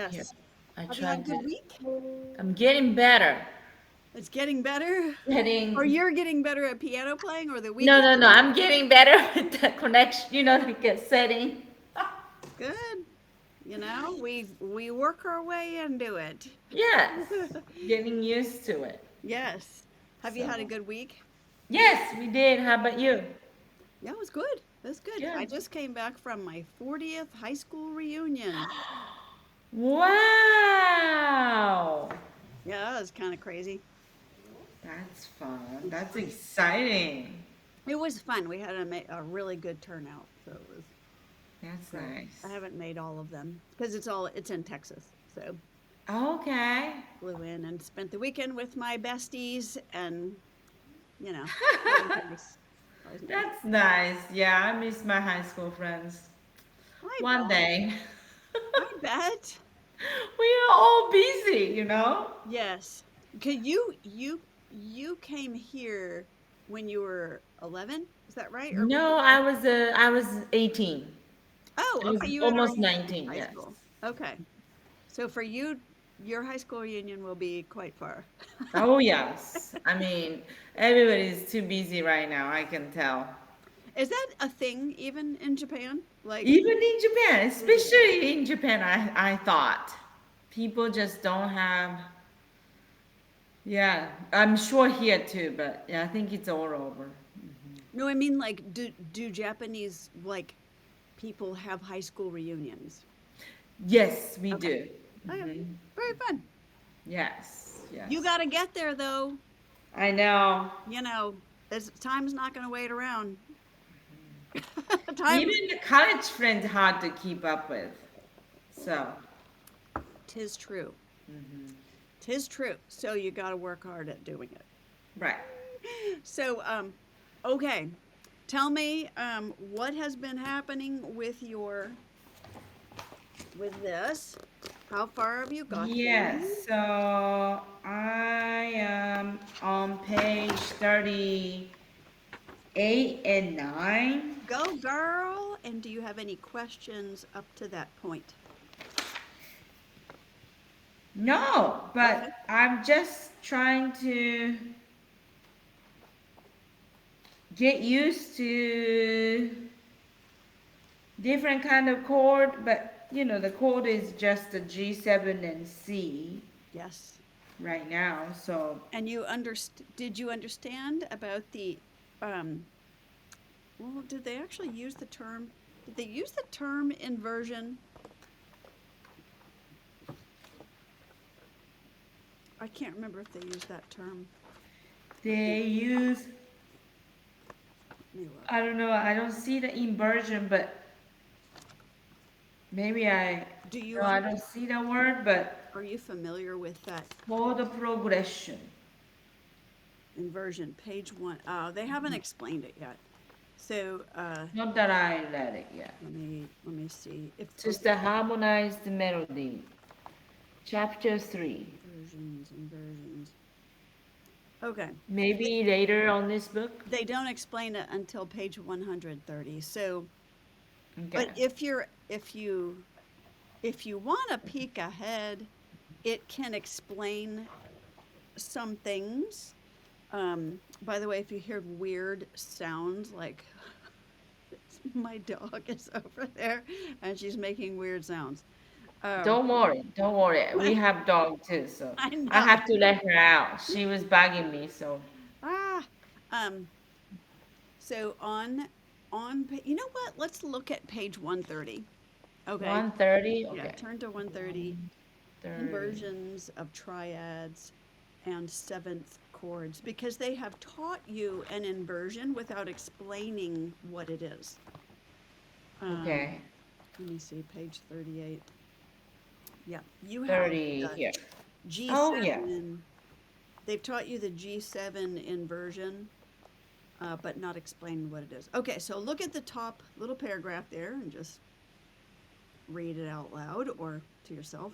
Here, Yes. I Have you had tried a good to. week? I'm getting better. It's getting better? Or Getting. you're getting better at piano playing, or the week No, is no, no. getting I'm getting better with the connection. Like a setting. good? We work our way into it. Yes. Getting used to it. Yes. Have you So. had a good week? Yes, we did. How about you? Yeah, it was good. It was good. Yeah. I just came back from my 40th high school reunion. Wow. Yeah, that was kind of crazy. That's fun. That's exciting. It was fun. We had a really good turnout, so it was That's great. I nice. haven't made all of them because it's in Texas. So Okay. flew in and spent the weekend with my besties, and you know, always nice. Always nice. That's nice. Yeah, I miss my high school friends. I One bet. day. I bet. We are all busy. Yes. Cause you came here when you were 11, is that right? Or when No, I was 18. Oh, I was okay, you had almost already finished 19, high yes. school. Okay. So for you, your high school reunion will be quite far. Oh, yes. I mean, everybody's too busy right now, I can tell. Is that a thing even in Japan? Like, Even in Japan, is it? especially in Japan, I thought people just don't have. Yeah, I'm sure here too, but yeah, I think it's all over. No, I mean like do Japanese like people have high school reunions? Yes, we Okay. do. Okay. Hmm. Very fun. Yes, You yes. got to get there though. I know. You know, time's not going to wait around. Time, Even the college friends hard to keep up with. So, 'tis true. hmm, 'Tis true. So you got to work hard at doing it. right. So, okay. Tell me, what has been happening with with this? How far have you gotten? Yes, so I am on page 38 and 9. Go, girl. And do you have any questions up to that point? No, Okay. but I'm just trying to get used to different kind of chord, but the chord is just a G7 and C Yes. right now. So And did you understand about um, well, did they actually use the term? Did they use the term inversion? I can't remember if they used that term. Let me, they use, let me look. I don't know, I don't see the inversion, but maybe Do you no, I under, don't see the word, but are you familiar with that chord progression. inversion? Page one. They haven't explained it yet. So Not that I read it yet. let me see if Just okay the harmonized melody. Chapter 3. inversions. Okay, Maybe later on this book. they don't explain it until page 130. So, but Okay. if you want to peek ahead, it can explain some things. By the way, if you hear weird sounds like my dog is over there and she's making weird sounds. Um, Don't worry. Don't worry. We have dog too, so I I know. have to let her out. She was bugging me, so Ah, um, so you know what? Let's look at page 130. Okay. 1:30. Yeah, Okay. turn to 130. 1:30. Inversions of triads and seventh chords because they have taught you an inversion without explaining what it is. Um, Okay. let me see, page 38. Yeah, you have 30 the here. Oh yeah. G7. They've taught you the G7 inversion, but not explained what it is. Okay, so look at the top little paragraph there and just read it out loud or to yourself.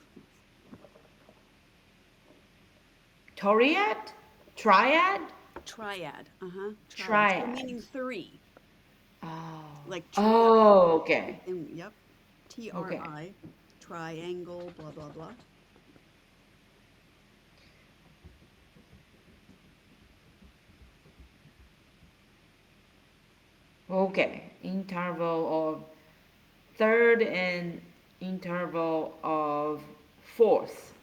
Toriad? Triad? Triad. Triad. So Triad. meaning three, Oh. like tri. Oh, okay. Yep. Okay. TRI. triangle, blah, blah, blah. Okay, interval of third and interval of fourth.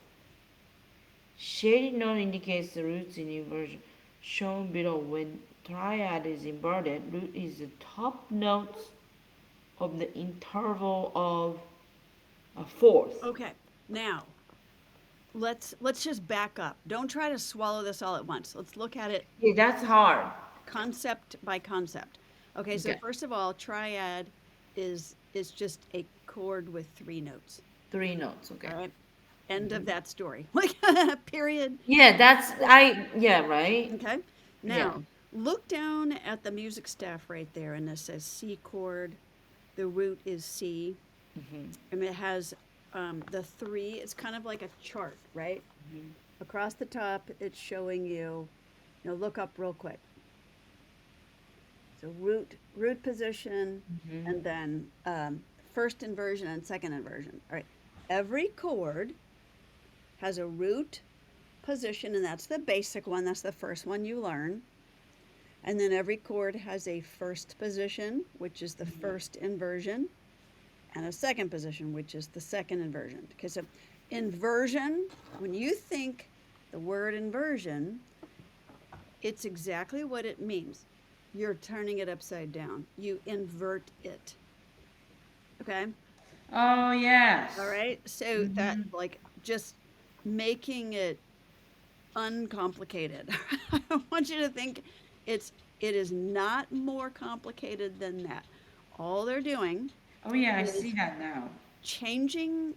Shaded note indicates the roots in inversion. Shown below, when triad is inverted, root is the top notes of the interval of a fourth. Okay, now let's just back up. Don't try to swallow this all at once. Let's look at it Yeah, that's hard. concept by concept. Okay, so Okay, first of all, triad is just a chord with three notes. three notes. Okay. All right. End of that story. Like period. Yeah, that's I. Yeah, right. Okay. Yeah. Now, look down at the music staff right there, and it says C chord. The root is C, and it has the three. It's kind of like a chart, right? Across the top, it's showing you. Look up real quick. So root position, and then first inversion and second inversion. All right. Every chord has a root position, and that's the basic one. That's the first one you learn. And then every chord has a first position, which is the first inversion, and a second position, which is the second inversion. Okay, so inversion, when you think the word inversion, it's exactly what it means. You're turning it upside down. You invert it. Okay? Oh yes. All right? So that, like, just making it uncomplicated. I want you to think it is not more complicated than that. All they're doing Oh yeah, I see is that now. changing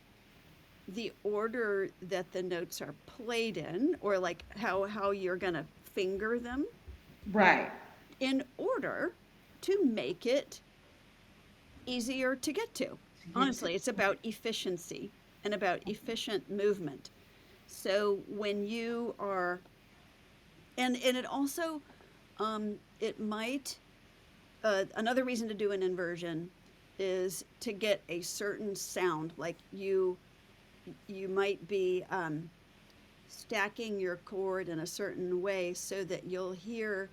the order that the notes are played in, or like how you're going to finger them, Right. in order to make it easier to get to. To get to. Honestly, it's about efficiency and about efficient movement. So when you are, and it also, it might, another reason to do an inversion is to get a certain sound. Like you might be stacking your chord in a certain way so that you'll hear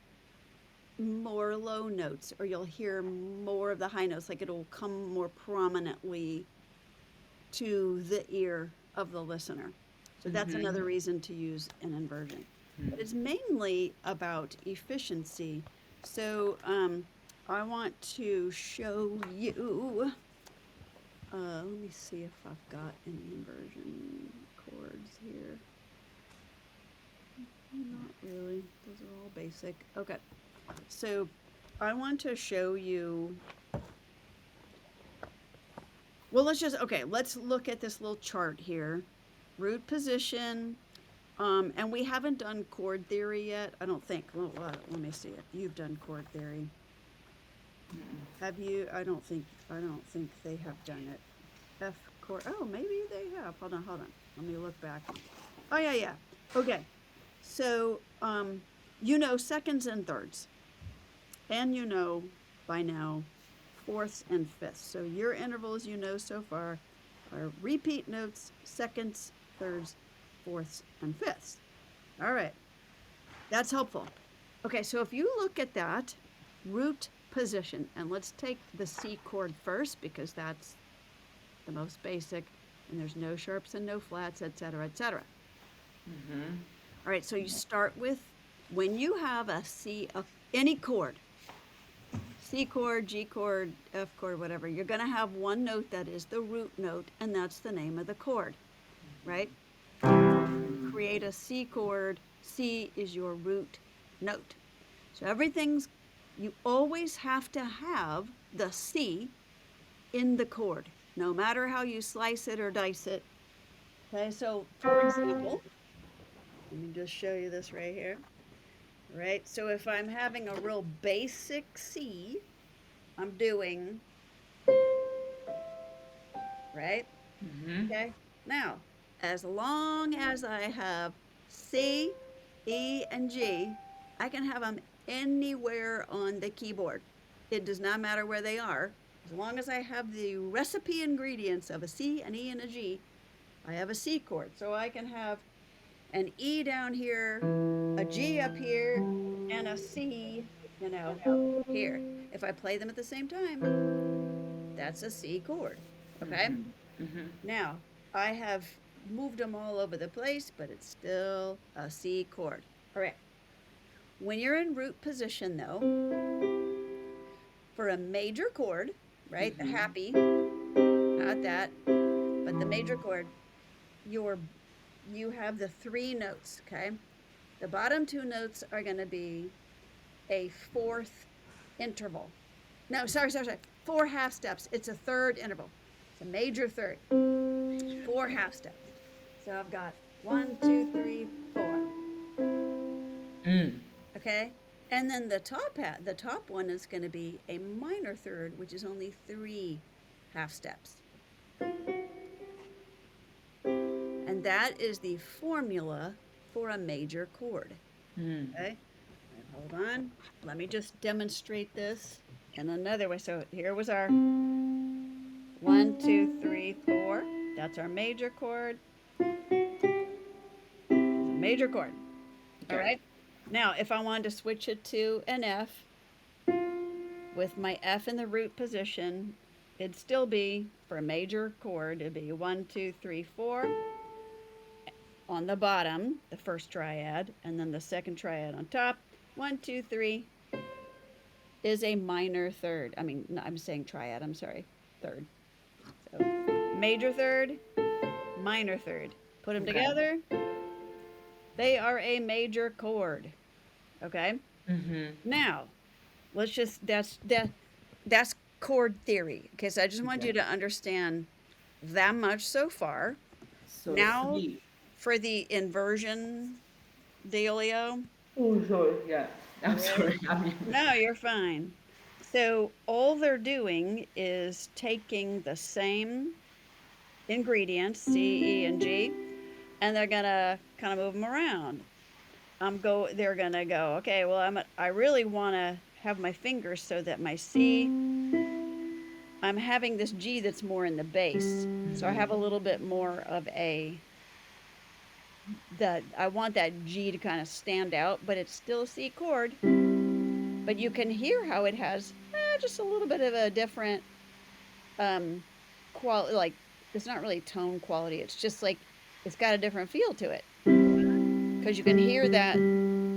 more low notes, or you'll hear more of the high notes, like it'll come more prominently to the ear of the listener. So that's another reason to use an inversion. But it's mainly about efficiency. So I want to show you. Let me see if I've got any inversion chords here. Not really. Those are all basic. Okay. So I want to show you. Well, let's look at this little chart here. Root position. And we haven't done chord theory yet, I don't think. Well, let me see if you've done chord theory. Have you? I don't think they have done it. F chord. Oh, maybe they have. Hold on. Let me look back. Oh yeah. Okay. So seconds and thirds, and by now fourths and fifths. So your intervals so far are repeat notes, seconds, thirds, fourths, and fifths. All right, that's helpful. Okay, so if you look at that root position, and let's take the C chord first because that's the most basic, and there's no sharps and no flats, etc., etc. All right, so you start with, when you have a C, any chord, C chord, G chord, F chord, whatever, you're going to have one note that is the root note, and that's the name of the chord, right? Create a C chord, C is your root note. So you always have to have the C in the chord, no matter how you slice it or dice it. Okay, so for example, let me just show you this right here. Right, so if I'm having a real basic C, I'm doing, right? Okay, now, as long as I have C, E, and G, I can have them anywhere on the keyboard. It does not matter where they are. As long as I have the recipe ingredients of a C, an E, and a G, I have a C chord. So I can have an E down here, a G up here, and a C, here. If I play them at the same time, that's a C chord. Okay? Now, I have moved them all over the place, but it's still a C chord. All right. When you're in root position, though, for a major chord, right? The happy, not that, but the major chord, you're you have the three notes, okay? The bottom two notes are going to be a fourth interval. No, sorry. Four half steps. It's a third interval. It's a major third. Four half steps. So I've got 1, 2, 3, 4. Mm. Okay? And then the top one is going to be a minor third, which is only 3 half steps. And that is the formula for a major chord. Okay? Hold on. Let me just demonstrate this in another way. So here was our 1, 2, 3, 4. That's our major chord. Major chord. All right. Now, if I wanted to switch it to an F with my F in the root position, it'd still be for a major chord. It'd be 1, 2, 3, 4 on the bottom, the first triad, and then the second triad on top. 1, 2, 3 is a minor third. I mean, no, I'm saying triad. I'm sorry, third. So major third, minor third. Put them together. They are a major chord. Okay. Now, let's just that's chord theory. Okay, so I just want you to understand that much so far. So Now, C. for the inversion dealio. Oh, sorry. Yeah. I'm sorry. No, you're fine. So all they're doing is taking the same ingredients, C, E, and G, and they're gonna kind of move them around. They're gonna go, okay, well, I really want to have my fingers so that my C, I'm having this G that's more in the bass. So I have a little bit more of I want that G to kind of stand out, but it's still a C chord. But you can hear how it has just a little bit of a different quality. Like, it's not really tone quality. It's just like it's got a different feel to it because you can hear that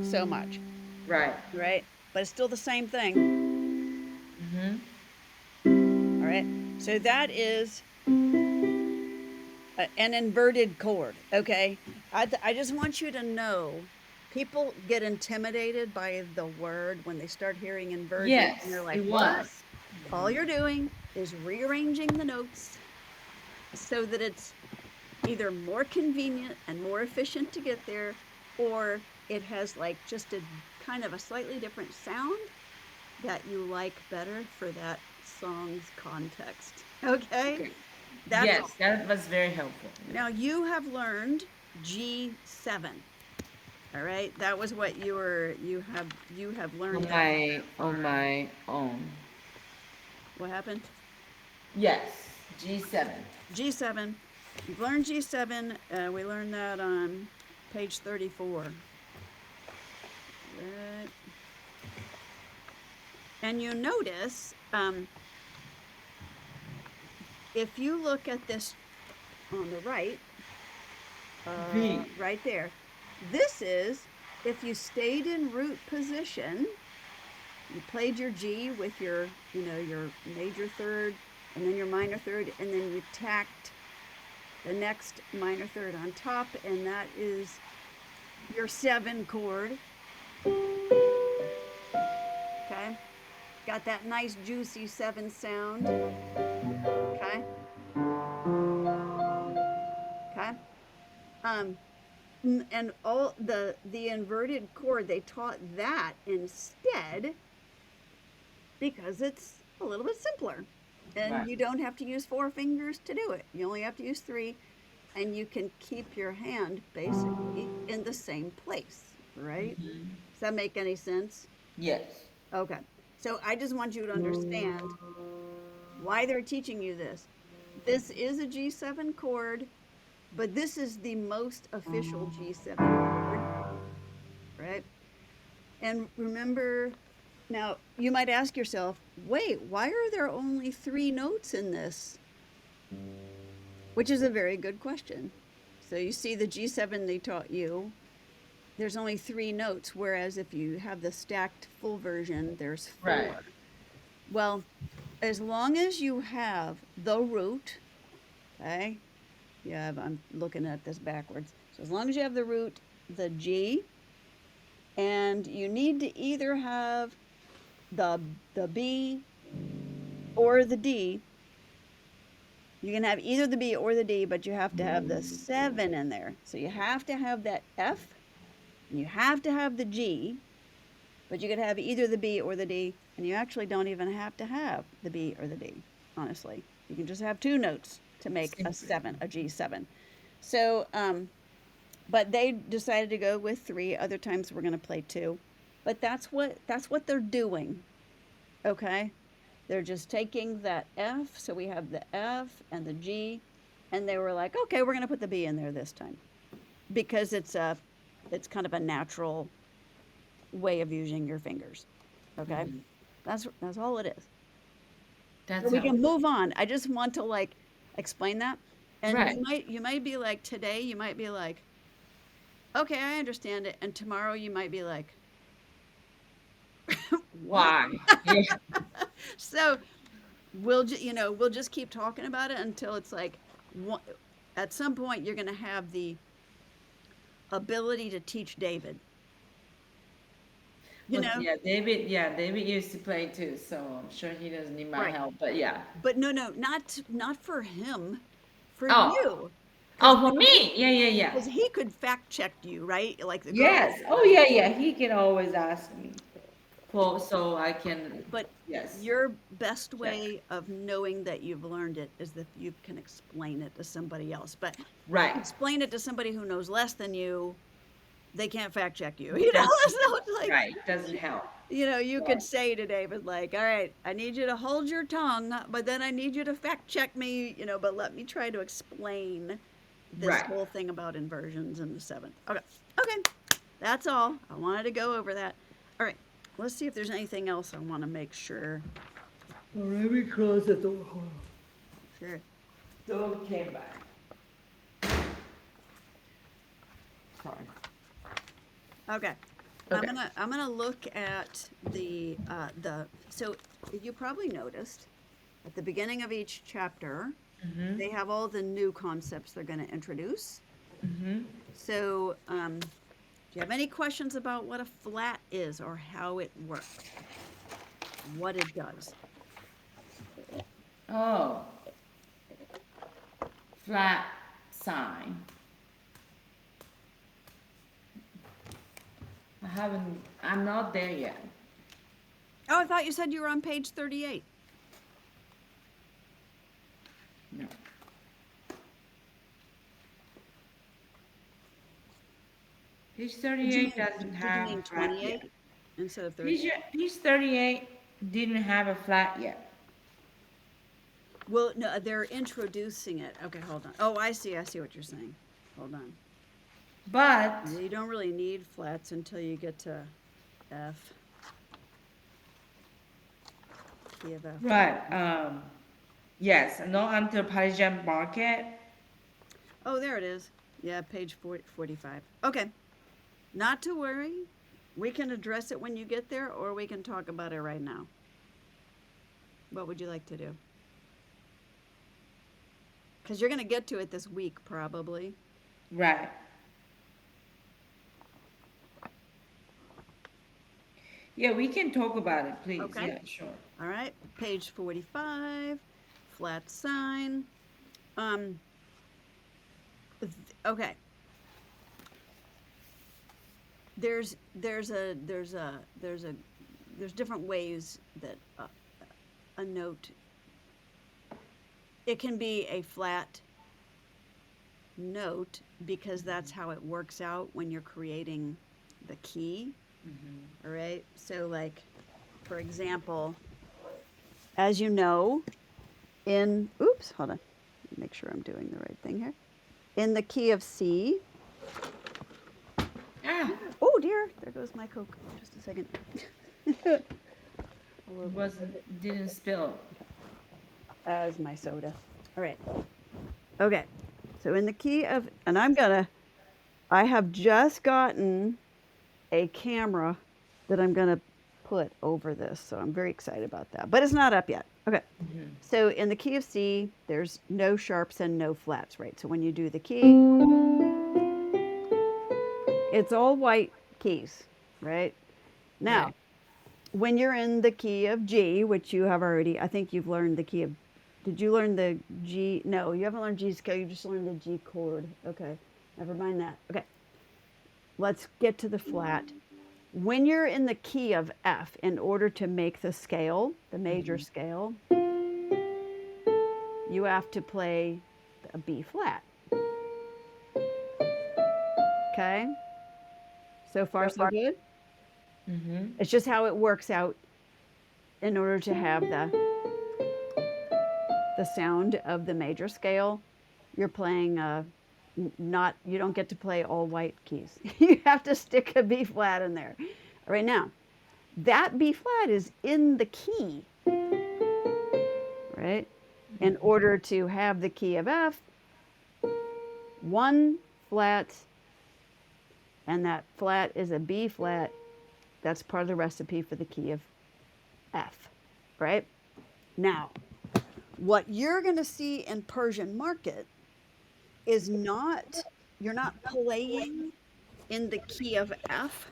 so much. Right. Right? But it's still the same thing. All right. So that is an inverted chord. Okay. I just want you to know people get intimidated by the word when they start hearing inverted. Yes, And they're like, it what? was. All you're doing is rearranging the notes so that it's either more convenient and more efficient to get there, or it has like just a kind of a slightly different sound that you like better for that song's context. Okay? That's Yes, that was very helpful. Now you have learned G7. All right? That was what you have learned that. On my own. What happened? Yes, G7. G7. You've learned G7. We learned that on page 34. Right. And you notice, if you look at this on the right, B. right there, this is if you stayed in root position, you played your G with your major third and then your minor third, and then you tacked the next minor third on top, and that is your 7 chord. Okay? Got that nice juicy 7 sound. Okay? Okay? Um, and all the inverted chord, they taught that instead because it's a little bit simpler. And Right. you don't have to use 4 fingers to do it. You only have to use 3, and you can keep your hand basically in the same place, right? Does that make any sense? Yes. Okay. So I just want you to understand why they're teaching you this. This is a G7 chord, but this is the most official G7 chord, right? And remember, now you might ask yourself, wait, why are there only 3 notes in this? Which is a very good question. So you see the G7 they taught you, there's only 3 notes, whereas if you have the stacked full version, there's Right. 4. Well, as long as you have the root, okay? Yeah, I'm looking at this backwards. So as long as you have the root, the G, and you need to either have the the B or the D. You can have either the B or the D, but you have to have the 7 in there. So you have to have that F, and you have to have the G, but you could have either the B or the D, and you actually don't even have to have the B or the D, honestly. You can just have 2 notes to make a 7, a G7. So, but they decided to go with 3. Other times we're going to play 2. But that's what they're doing. Okay? They're just taking that F, so we have the F and the G, and they were like, okay, we're going to put the B in there this time because it's kind of a natural way of using your fingers. Okay, that's all it is. So That's we how. can move on. I just want to like explain that, and Right. you might be like today, you might be like, okay, I understand it, and tomorrow you might be like, what? Why? Yeah. So we'll just keep talking about it until it's like one, at some point you're going to have the ability to teach David. You Well, know, yeah, David. Yeah, David used to play too, so I'm sure he doesn't need my right? help. But yeah. But no, not for him, for Oh. you, because Oh, for me. Yeah, yeah, yeah. he could fact check you, right? Like the girl Yes. did Oh, last yeah, time. yeah. He can always ask me for so I can. But Yes. your best Check. way of knowing that you've learned it is that you can explain it to somebody else. But if Right. you explain it to somebody who knows less than you, they can't fact check you. You know, Doesn't. so it's like, Right. Doesn't help. you could say to David, like, all right, I need you to hold your tongue, but then I need you to fact check me, but let me try to explain this Right. whole thing about inversions in the 7th. Okay. Okay. That's all. I wanted to go over that. All right. Let's see if there's anything else I want to make sure. Well, let me close the door. Hold on. Sure. Dog came back. Sorry. Okay. Okay. I'm gonna look at the so you probably noticed at the beginning of each chapter they have all the new concepts they're going to introduce. So do you have any questions about what a flat is or how it works, what it does? Oh, flat sign. I haven't. I'm not there yet. Oh, I thought you said you were on page 38. No. Page Did you 38 mean doesn't did you have mean a flat yet. 28 instead of 38? Page 38 didn't have a flat yet. Well, no, they're introducing it. Okay, hold on. Oh, I see what you're saying. Hold on. But You don't really need flats until you get to F. Key of F. right, yes, not until Parisian market. Oh, there it is. Yeah, page 45. Okay. Not to worry. We can address it when you get there, or we can talk about it right now. What would you like to do? Because you're going to get to it this week, probably. Right. Yeah, we can talk about it, please. Okay. Yeah, sure. All right. Page 45, flat sign. Um, okay. There's different ways that a note, it can be a flat note because that's how it works out when you're creating the key. All right. So like, for example, as you know, oops, hold on. Make sure I'm doing the right thing here. In the key of C. Ah, Oh dear, there goes my Coke. Just a second. didn't spill. As my soda. All right. Okay. So in the key of, and I have just gotten a camera that I'm going to put over this. So I'm very excited about that. But it's not up yet. Okay. So in the key of C, there's no sharps and no flats, right? So when you do the key, it's all white keys, right? Now, Right. when you're in the key of G, which you have already, I think you've learned the key of, did you learn the G? No, you haven't learned G scale, you just learned the G chord. Okay, never mind that. Okay, let's get to the flat. When you're in the key of F, in order to make the scale, the major scale, you have to play a B flat. Okay, so far so good? Mm-hmm. It's just how it works out in order to have the sound of the major scale. You're playing not, you don't get to play all white keys. You have to stick a B flat in there. All right, now that B flat is in the key, right? In order to have the key of F, one flat, and that flat is a B flat. That's part of the recipe for the key of F, right? Now, what you're going to see in Persian market is not, you're not playing in the key of F.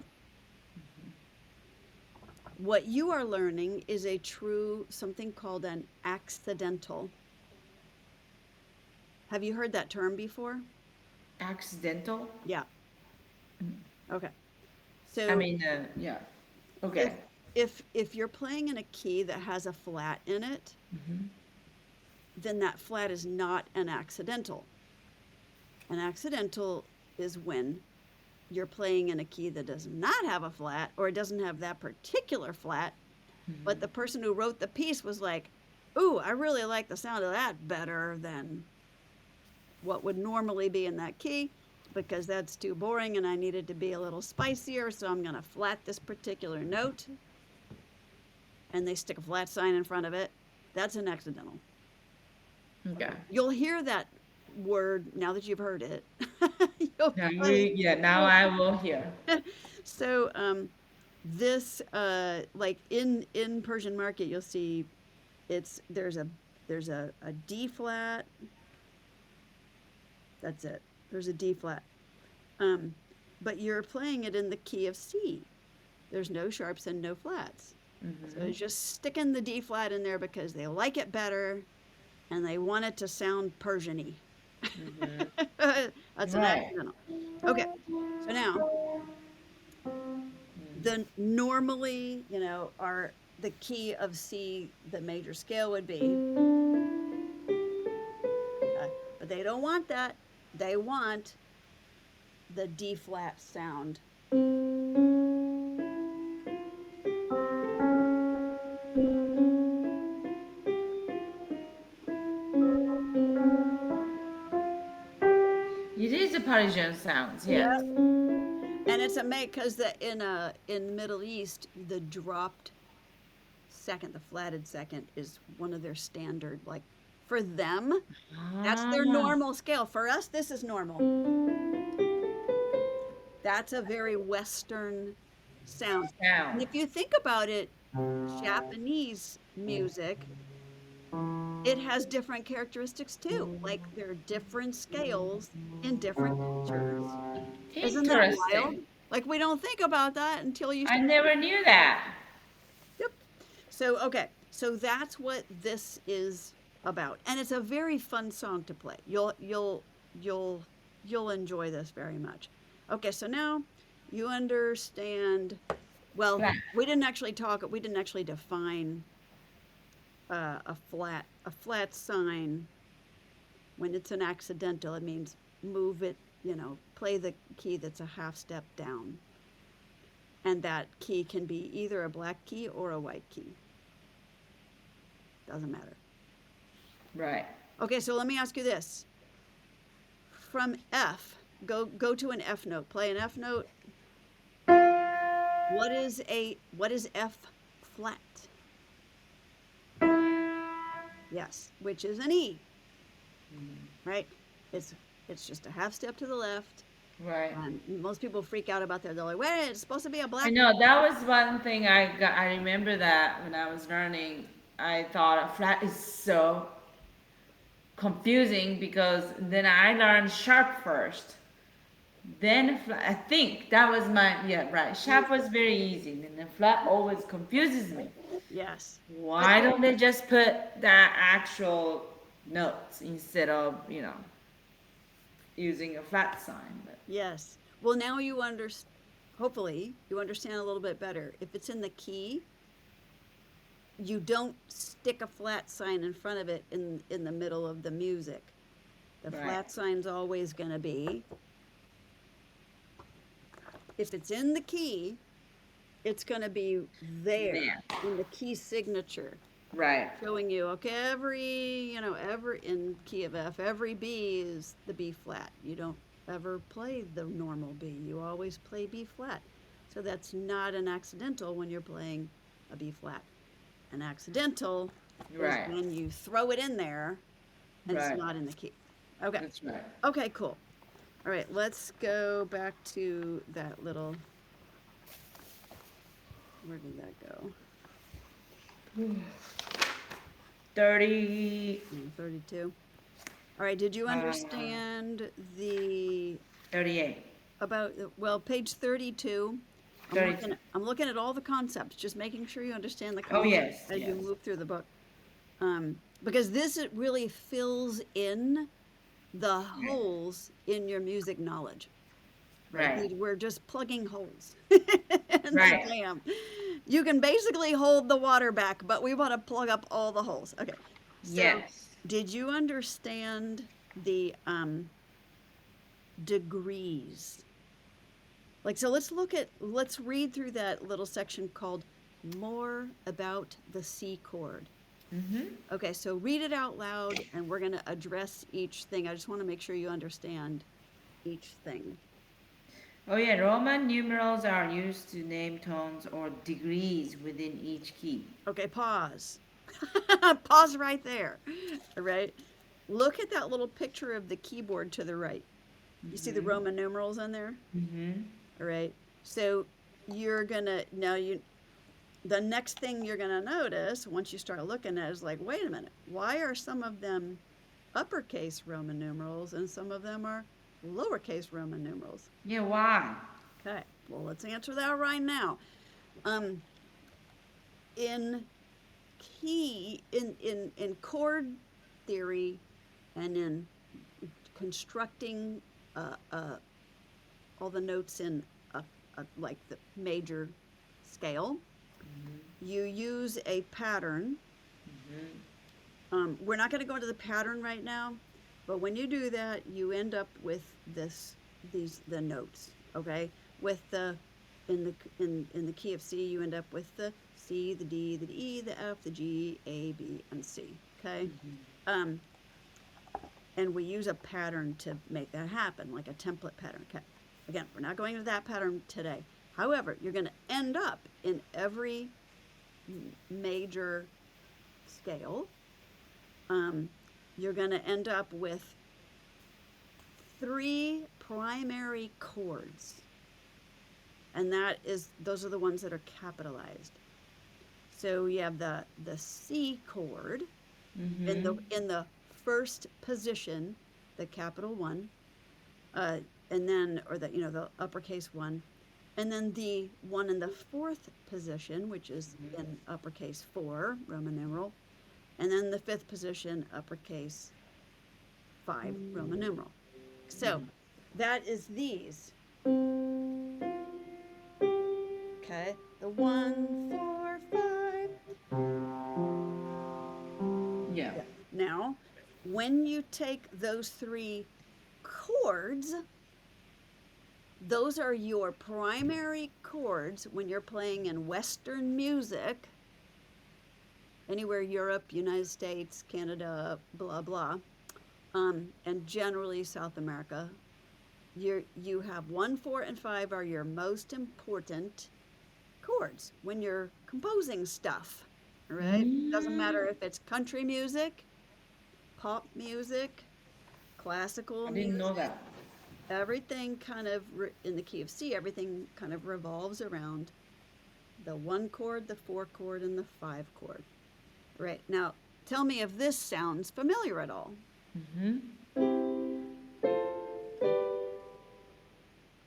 What you are learning is a true, something called an accidental. Have you heard that term before? Accidental? Yeah. Okay. I So mean, yeah. if Okay. if you're playing in a key that has a flat in it, then that flat is not an accidental. An accidental is when you're playing in a key that does not have a flat or it doesn't have that particular flat, but the person who wrote the piece was like, "Ooh, I really like the sound of that better than what would normally be in that key because that's too boring and I needed to be a little spicier, so I'm going to flat this particular note." And they stick a flat sign in front of it. That's an accidental. Okay. You'll hear that word now that you've heard it. You'll Now I will hear. so this like in Persian market you'll see it's there's a D flat. That's it. There's a D flat. Um, but you're playing it in the key of C. There's no sharps and no flats. So it's just sticking the D flat in there because they like it better and they want it to sound Persian-y. That's an Right. accidental. Okay, so now the normally, are the key of C, the major scale would be, but they don't want that. They want the D flat sound. It is a Parisian sounds, Yeah, yes. and it's a make because in the Middle East the dropped second, the flatted second is one of their standard. Like for them, that's their Ah, normal scale. For us, this is normal. That's a very Western sound. And sound. if you think about it, Japanese music, it has different characteristics too. Like there are different scales in different cultures. Isn't that wild? Interesting. Like we don't think about that until you I start. never knew that. Yep. So okay, so that's what this is about, and it's a very fun song to play. You'll you'll enjoy this very much. Okay, so now you understand. Well, Flat. we didn't actually define a flat sign. When it's an accidental, it means move it. Play the key that's a half step down, and that key can be either a black key or a white key. Doesn't matter. Right. Okay, so let me ask you this. From F, go to an F note. Play an F note. What is F flat? Yes, which is an E, right? It's it's just a half step to the left. Right. Most people freak out about that. They're like, "Wait, it's supposed to be a I black know note." that was one thing I got. I remember that when I was learning, I thought a flat is so confusing because then I learned sharp first. Then I think that was my, yeah, right. Sharp was very easy, and the flat always confuses me. Yes, but Why don't they just put that actual notes instead of using a flat sign? But yes. Well, now you understand. Hopefully, you understand a little bit better. If it's in the key, you don't stick a flat sign in front of it in the middle of the music. The right, flat sign's always going to be, if it's in the key, it's going to be there there, in the key signature, right, showing you, okay, every in key of F, every B is the B flat. You don't ever play the normal B. You always play B flat. So that's not an accidental when you're playing a B flat. An accidental is right, when you throw it in there and it's right. not in the key. Okay. That's right. Okay, cool. All right, let's go back to that little. Where did that go? 30, 32. All right, did you uh, understand the 38, about well, page 32? I'm looking 32. at, I'm looking at all the concepts, just making sure you understand the Oh concepts yes, as you yes. move through the book. Because this it really fills in the Right, holes in your music knowledge. Right? right, We're just plugging holes in the right. dam. You can basically hold the water back, but we want to plug up all the holes. Okay. So, Yes. did you understand the degrees? Like, so let's read through that little section called More About the C Chord. Mm-hmm. Okay, so read it out loud and we're going to address each thing. I just want to make sure you understand each thing. Oh yeah, Roman numerals are used to name tones or degrees within each key. Okay, pause. Pause right there. All right. Look at that little picture of the keyboard to the right. You see the Mm-hmm. Roman numerals on there? Mm-hmm. All right. So you're gonna now you the next thing you're gonna notice once you start looking at it is like, wait a minute, why are some of them uppercase Roman numerals and some of them are lowercase Roman numerals? Yeah, why? Okay. Well, let's answer that right now. Um, in in chord theory and in constructing uh, uh, all the notes in like the major scale, you use a pattern. We're not going to go into the pattern right now, but when you do that, you end up with the notes. Okay, with the in the key of C, you end up with the C, the D, the E, the F, the G, A, B, and C. Okay, um, and we use a pattern to make that happen, like a template pattern. Okay, again, we're not going into that pattern today. However, you're going to end up in every major scale. Um, you're going to end up with three primary chords, and those are the ones that are capitalized. So you have the C chord Mm-hmm. in the first position, the capital one, uh, and then or the uppercase one, and then the one in the fourth position, which is in uppercase 4 Roman numeral, and then the fifth position uppercase 5 Roman numeral. So that is these. Okay, the 1, 4, 5. Yeah. Yeah. Now, when you take those three chords, those are your primary chords when you're playing in Western music. anywhere Europe, United States, Canada, blah blah, and generally South America. You have 1, 4, and 5 are your most important chords when you're composing stuff. All right, doesn't matter Mm, if it's country music, pop music, classical I didn't know music. that. Everything kind of in the key of C, everything kind of revolves around the 1 chord, the 4 chord, and the 5 chord. Right now, tell me if this sounds familiar at all. Mm-hmm.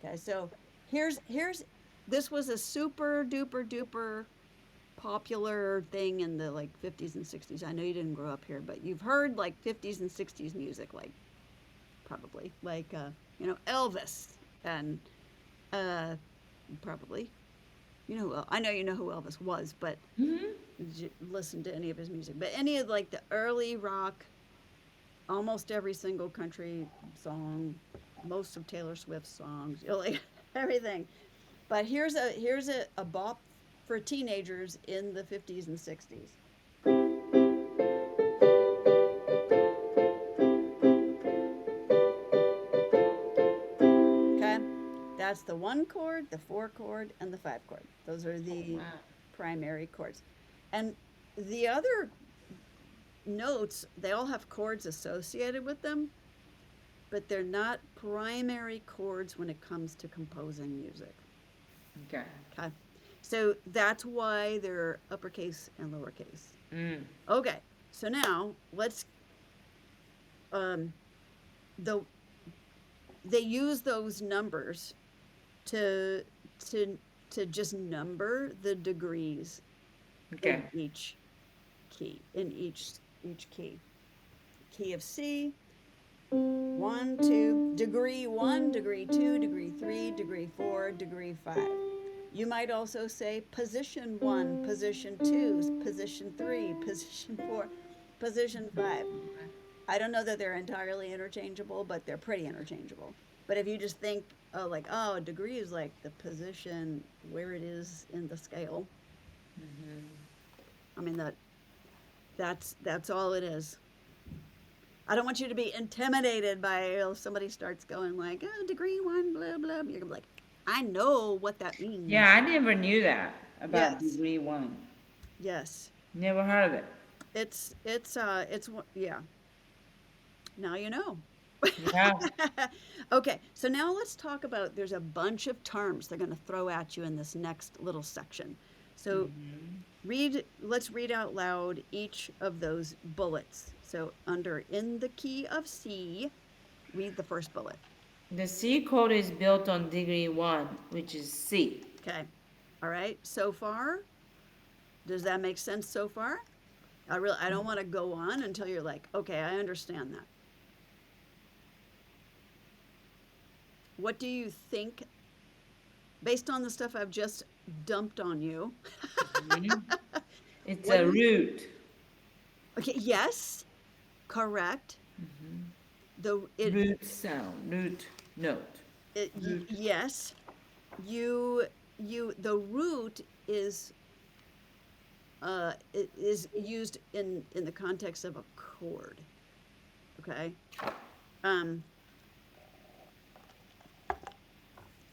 Okay, so here's this was a super duper duper popular thing in the like 50s and 60s. I know you didn't grow up here, but you've heard like 50s and 60s music, like probably like Elvis and uh, probably I know you know who Elvis was, but Mm-hmm. did you listen to any of his music? But any of like the early rock, almost every single country song, most of Taylor Swift's songs, like everything. But here's a bop for teenagers in the 50s and 60s. Okay, that's the 1 chord, the 4 chord, and the 5 chord. Those are Oh the wow. primary chords, and the other notes, they all have chords associated with them, but they're not primary chords when it comes to composing music. Okay. Okay. So that's why they're uppercase and lowercase. Mm. Okay. So now let's um the they use those numbers to to to just number the degrees in Okay. each key, in each key. Key of C, 1, 2, degree 1, degree 2, degree 3, degree 4, degree 5. You might also say position 1, position 2, position 3, position 4, position 5. I don't know that they're entirely interchangeable, but they're pretty interchangeable. But if you just think, oh, like, oh, a degree is like the position where it is in the scale. I mean that's all it is. I don't want you to be intimidated by if somebody starts going like, oh, degree 1, blah blah. You're gonna be like, I know what that Yeah, means. I never knew that about Yes, degree one. yes. Never heard of it. It's yeah. Now you know. Yeah. Okay, so now let's talk about there's a bunch of terms they're going to throw at you in this next little section. So let's read out loud each of those bullets. So under in the key of C, read the first bullet. The C chord is built on degree one, which is C. Okay. All right. So far, does that make sense so far? I don't want to go on until you're like, okay, I understand that. What do you think based on the stuff I've just dumped on you? Mhm. It's What a do you root. Okay, yes, correct. The Root sound. Root note. Root. yes, the root is used in the context of a chord. Okay. Um.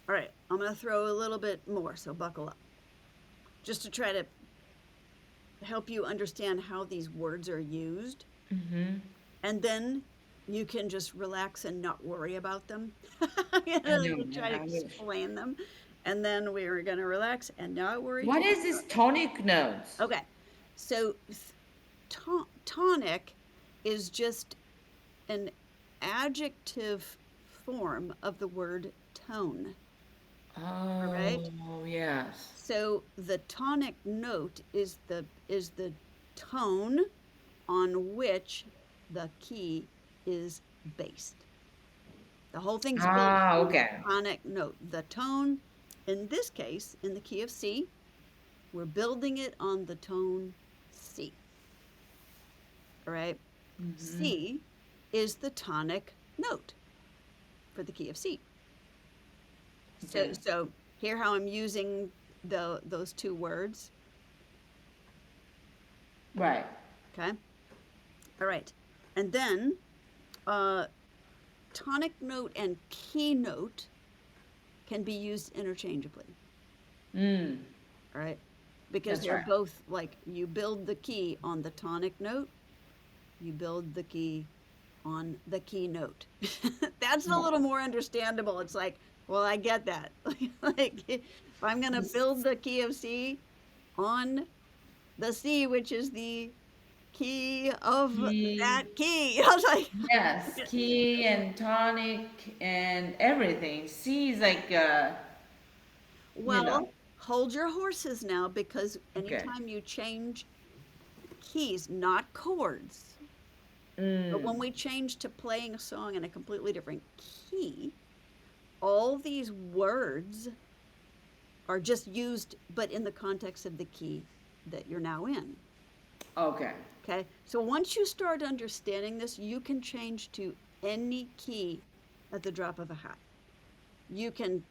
All right. I'm gonna throw a little bit more, so buckle up, just to try to help you understand how these words are used, Mm-hmm. and then you can just relax and not worry about them. I know. You try to I wish. explain them, and then we're gonna relax and not worry What too is much this about them. tonic notes? Okay, so tonic is just an adjective form of the word tone. All right. Oh, yes. So the tonic note is the tone on which the key is based. The whole thing's built Ah, on the okay. tonic note. The tone, in this case, in the key of C, we're building it on the tone C. All right. C is the tonic note for the key of C. So Okay. so hear how I'm using those two words. Right. Okay. All right. And then uh, tonic note and key note can be used interchangeably. Mm. All right. Because That's they're right. both like you build the key on the tonic note, you build the key on the keynote. That's a Right. little more understandable. It's like, well, I get that. Like, if I'm going to build This the key of C on the C, which is the key of that key, key. I was like, yes, key and tonic and everything. C is like, you well, know, hold your horses now because okay. anytime you change keys, not chords, but Mm. when we change to playing a song in a completely different key, all these words are just used, but in the context of the key that you're now in. Okay. Okay. So once you start understanding this, you can change to any key at the drop of a hat. You can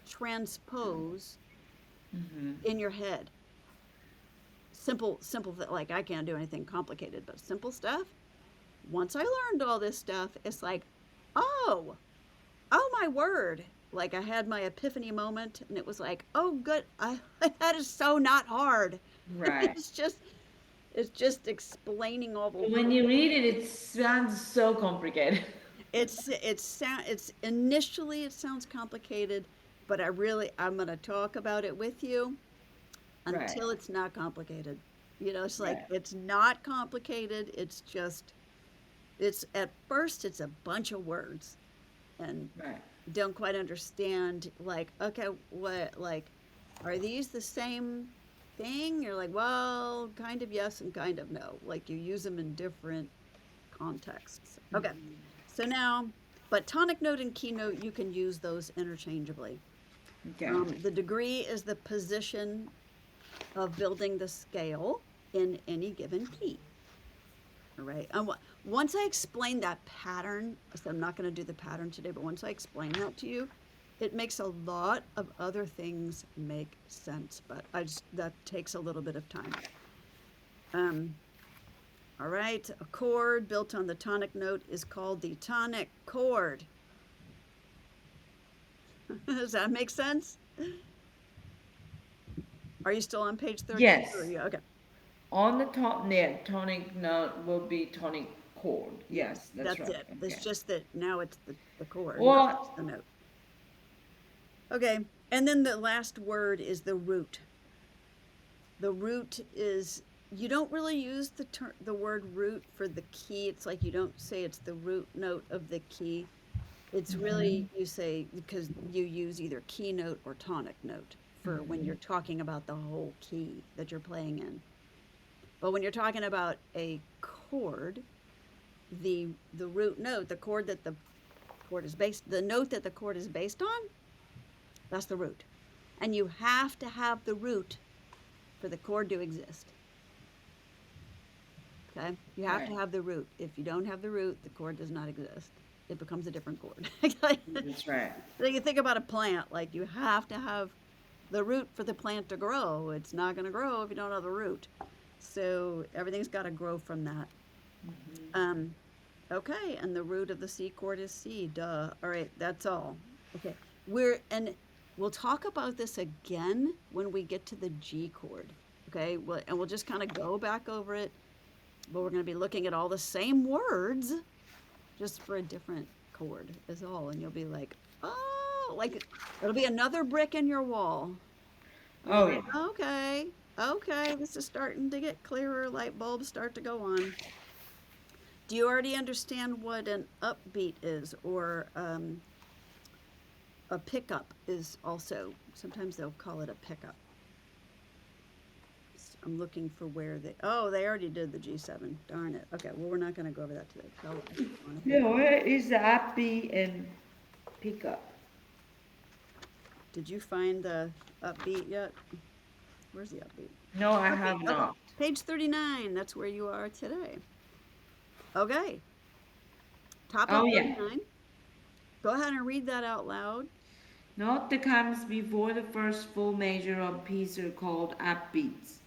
transpose Mm-hmm. in your head simple, like I can't do anything complicated, but simple stuff. Once I learned all this stuff, it's like, oh, oh my word. Like I had my epiphany moment and it was like, oh good, that is so not hard. Right. It's just it's just explaining all the When little you read it, it sounds so complicated. it's initially it sounds complicated, but I'm going to talk about it with you Right. until it's not complicated. You know, it's like Right. it's not complicated. It's just it's at first it's a bunch of words and Right. don't quite understand like okay, what like are these the same thing? You're like, well, kind of yes and kind of no. Like you use them in different contexts. Okay. So now, but tonic note and keynote, you can use those interchangeably. Okay. The degree is the position of building the scale in any given key. All right. Once I explain that pattern, so I'm not going to do the pattern today, but once I explain that to you, it makes a lot of other things make sense. But that takes a little bit of time. Um, all right. A chord built on the tonic note is called the tonic chord. Does that make sense? Are you still on page 32? Or Yes. yeah, okay. On the top there, tonic note will be tonic chord. Yes, Yes, that's that's right. it. It's Okay. just that now it's the chord, not Or just the note. Okay. And then the last word is the root. The root is you don't really use the word root for the key. It's like you don't say it's the root note of the key. It's really you say because you use either keynote or tonic note for when you're talking about the whole key that you're playing in. But when you're talking about a chord, the root note, the chord that the chord is based, the note that the chord is based on, that's the root. And you have to have the root for the chord to exist. Okay? You have to right. have the root. If you don't have the root, the chord does not exist. It becomes a different chord. That's right. So you think about a plant, like you have to have the root for the plant to grow. It's not going to grow if you don't have the root. So everything's got to grow from that. Um, okay, and the root of the C chord is C. Duh. All right, that's all. Okay, and we'll talk about this again when we get to the G chord. Okay, and we'll just kind of go back over it, but we're going to be looking at all the same words just for a different chord is all, and you'll be like, oh, like it'll be another brick in your wall. You'll be Oh like, yeah. okay, okay, this is starting to get clearer. Light bulbs start to go on. Do you already understand what an upbeat is, or a pickup is also? Sometimes they'll call it a pickup. I'm looking for where they. Oh, they already did the G7. Darn it. Okay, well we're not going to go over that today. So I want to Yeah, focus. where is the happy and pickup? Did you find the upbeat yet? Where's the upbeat? No, I Upbeat. have Okay, not. page 39. That's where you are today. Okay, top of Oh yeah. 39. Go ahead and read that out loud. Note that comes before the first full measure of piece are called upbeats.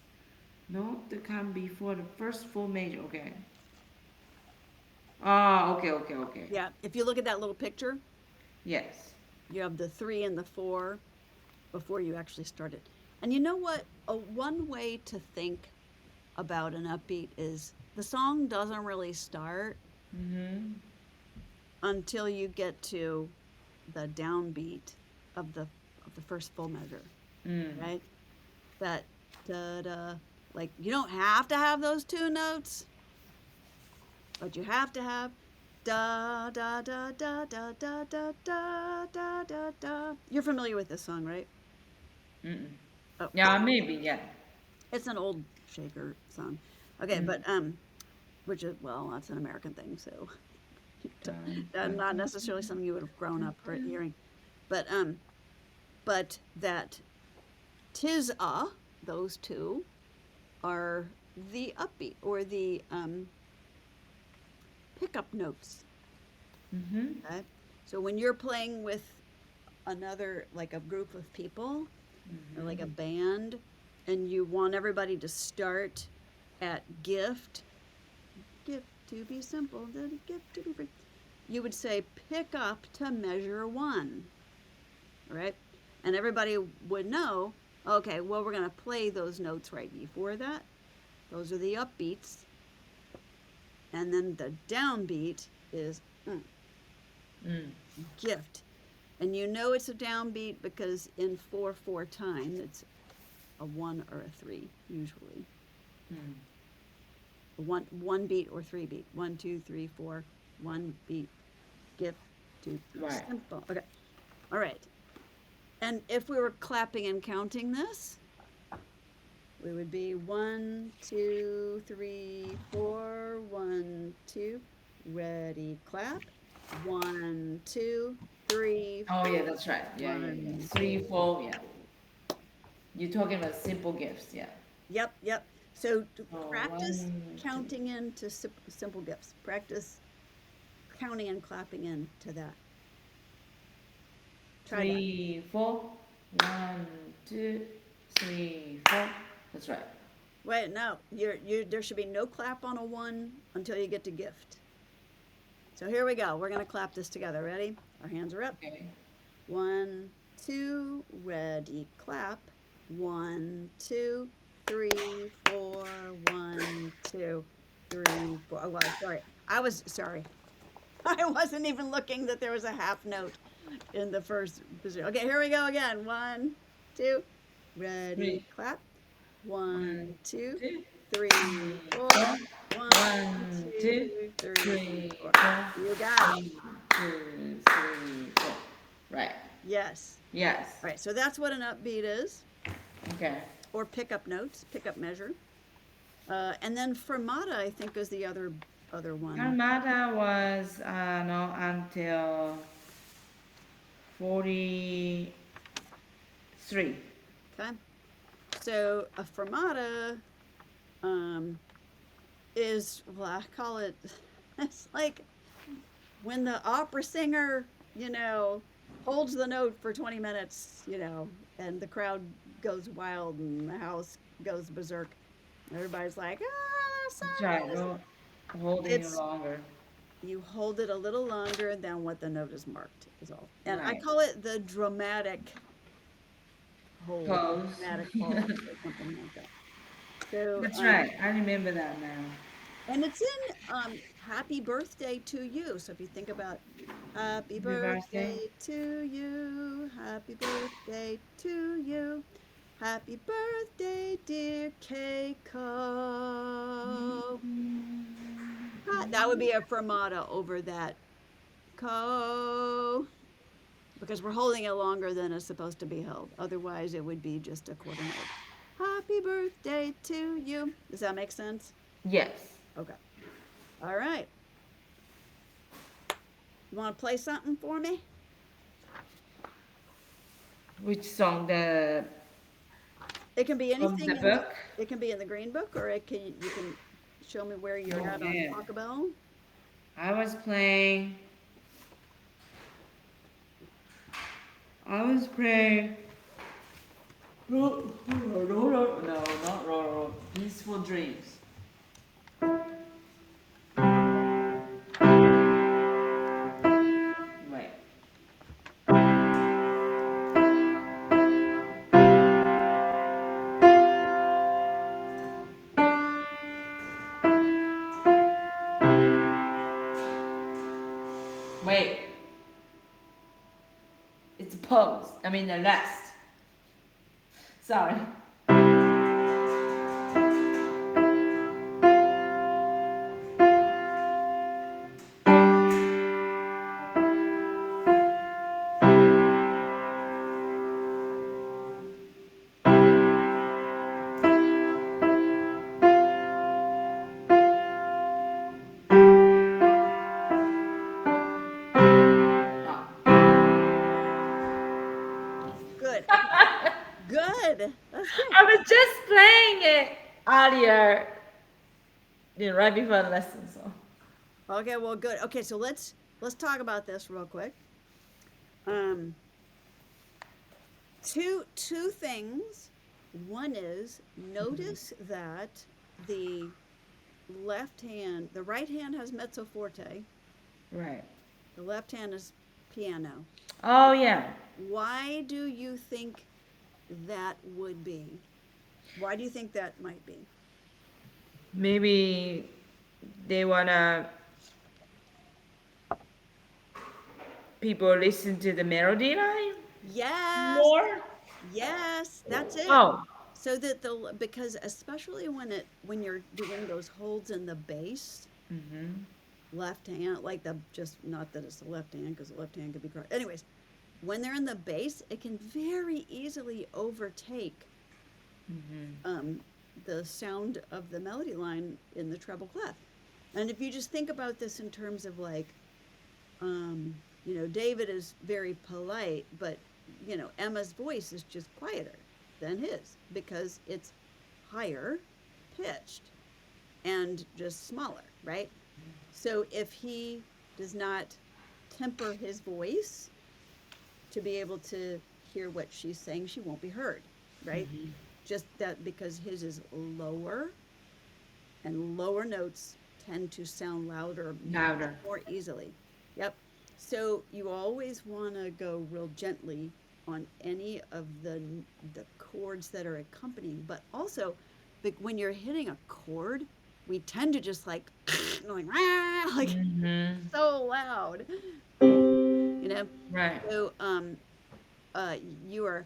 Note that come before the first full major. Okay. Ah, okay, okay, okay. Yeah, if you look at that little picture, Yes. you have the 3 and the 4 before you actually start it. And you know what? One way to think about an upbeat is the song doesn't really start Mm-hmm. until you get to the downbeat of the first full measure, Mm. right? That da da, like you don't have to have those two notes, but you have to have da da da da da da da da da da da. You're familiar with this song, right? Mm-mm. Oh, Yeah, maybe, yeah. it's an old Shaker song. Okay, Mm. but which is well, that's an American thing, so Dun, dun, not dun, necessarily something you would have grown dun, up dun. hearing, but that tis those two are the upbeat or the pickup notes. Mm-hmm. Okay, so when you're playing with another like a group of people or like a Mm-hmm. band, and you want everybody to start at gift, gift to be simple, then gift to be free. You would say pick up to measure 1, right? And everybody would know, okay, well, we're going to play those notes right before that. Those are the upbeats. And then the downbeat is Mm. gift. And you know it's a downbeat because in 4/4 time, it's a 1 or a 3, usually. Mm. One beat or 3 beat. 1, 2, 3, 4. 1 beat, gift, to Right. simple. Okay. All right. And if we were clapping and counting this, we would be 1, 2, 3, 4. 1, 2. Ready, clap. 1, 2, 3, Oh, 4. yeah, that's right. Yeah, yeah, yeah. 1, 2. Three, four, yeah. You're talking about simple gifts, yeah. Yep, yep. So to Oh, practice one, two, counting into simple gifts. Practice counting and clapping into that. Try that. three, four. One, two, three, four. That's right. Wait, no. There should be no clap on a 1 until you get to gift. So here we go. We're going to clap this together. Ready? Our hands are up. Okay. 1, 2, ready, clap. 1, 2, 3, 4. 1, 2, 3, 4. Oh, well, sorry. I was sorry. I wasn't even looking that there was a half note in the first position. Okay, here we go again. 1, 2, ready, Three. clap. 1, One, 2, two, 3, three, 4. four. 1, One, 2, two, 3, three, 4. four. You got it. 1, 2, 3, 4. Right. Yes. Yes. All right, so that's what an upbeat is, Okay. or pickup notes, pickup measure. And then fermata, I think, is the other one. Armada was no until 43. Okay, so a fermata um, is, well, I call it, it's like when the opera singer, you know, holds the note for 20 minutes, you know, and the crowd goes wild and the house goes berserk. Everybody's like, ah, That's right. sorry. No, holding it It's longer. you hold it a little longer than what the note is marked, is all. And I Right. call it the dramatic hold, Pose. dramatic pause, or something like that. So, That's right. I remember that now. and it's in Happy Birthday to You. So if you think about Happy Happy birthday. birthday to you, happy birthday to you, happy birthday, dear Keiko. That would be a fermata over that ko, because we're holding it longer than it's supposed to be held. Otherwise, it would be just a quarter note. Happy birthday to you. Does that make sense? Yes. Okay. All right. You want to play something for me? Which song? The It can be from the anything in the. book? It can be in the green book, or it can you can show me where you're Oh at on man. Taco Bell. I was playing. I was playing. No, not roll. Peaceful. for dreams. Wait. Wait. It's a pose. I mean the rest. Sorry. Oh. Good. Okay. Good. That's good. I was just playing it earlier, right before the lesson. So. Okay, well, good. Okay, so let's talk about this real quick. Um, two things. One is notice that the the right hand has mezzo forte, Right. the left hand is piano. Oh yeah. Why do you think that would be? Why do you think that might be? Maybe they wanna people listen to the melody line Yes, more. yes, that's it. Oh. So that because especially when you're doing those holds in the bass, Mhm. left hand, like the just not that it's the left hand because the left hand could be crossed. Anyways, when they're in the bass, it can very easily overtake Mhm. um, the sound of the melody line in the treble clef. And if you just think about this in terms of like, David is very polite, but Emma's voice is just quieter than his because it's higher pitched and just smaller, right? So if he does not temper his voice to be able to hear what she's saying, she won't be heard, right? Mhm. Just that because his is lower and lower notes tend to sound louder much Louder. more easily. Yep. So you always want to go real gently on any of the chords that are accompanying, but also when you're hitting a chord, we tend to just like like like Mhm. so loud, you know. Right. So uh, you are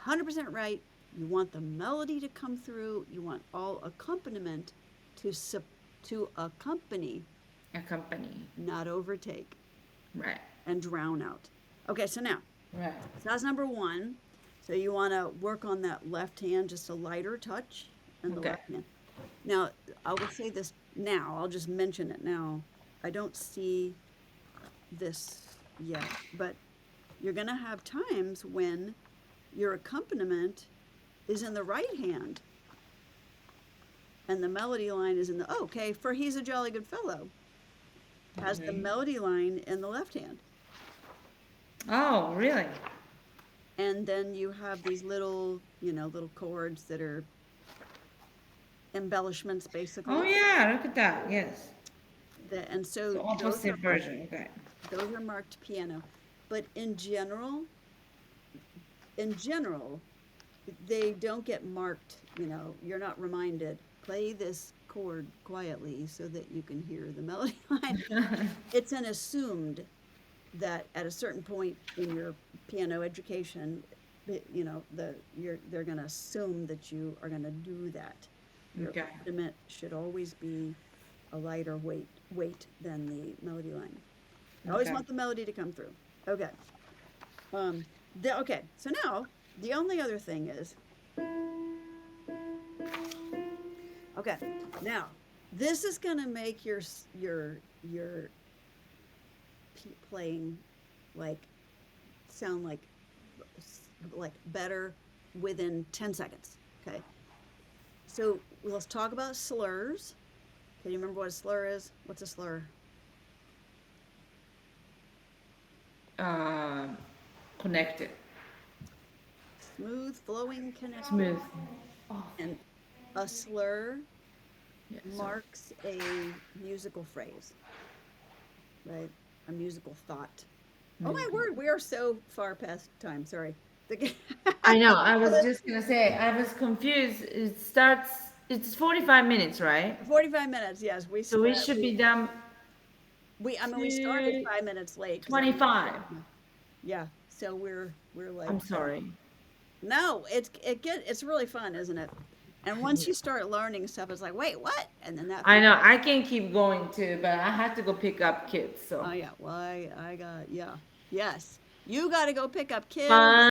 100% right. You want the melody to come through. You want all accompaniment to to accompany, A company. not overtake Right. and drown out. Okay, Right. so that's number one. So you want to work on that left hand, just a lighter touch, and the Okay. left hand. Now, I will say this now. I'll just mention it now. I don't see this yet, but you're going to have times when your accompaniment is in the right hand and the melody line is in the okay for he's a jolly good fellow has the Mhm. melody line in the left hand, Oh, really? and then you have these little chords that are embellishments Oh basically. yeah. Look at that. Yes. And so So opposite version. Okay. those are marked piano, but in general they don't get marked. You're not reminded play this chord quietly so that you can hear the melody line. It's an assumed that at a certain point in your piano education, they're going to assume that you are going to do that. Your Okay. accompaniment should always be a lighter weight than the melody line. I always Okay. want the melody to come through. Okay. Okay. So now the only other thing is okay. Now this is going to make your playing like sound like better within 10 seconds. Okay. So let's talk about slurs. Can you remember what a slur is? What's a slur? Um, Connected. Smooth, flowing, connected. Smooth. Oh. And A slur Yeah, sorry. marks a musical phrase, right? A musical thought. Oh my Musical. word, we are so far past time. Sorry. I know. I was just gonna say I was confused. It's 45 minutes, right? 45 minutes. Yes, So we should be done I mean we started to 5 minutes late because I was 25. yeah. So we're like I'm sorry. no, it's really fun, isn't it? And once you start learning stuff, it's like, wait, what? And then that I feels know. I can keep going too, but I have to go pick up kids. So oh yeah, well I got yeah. Yes. You got to go pick up kids. fun.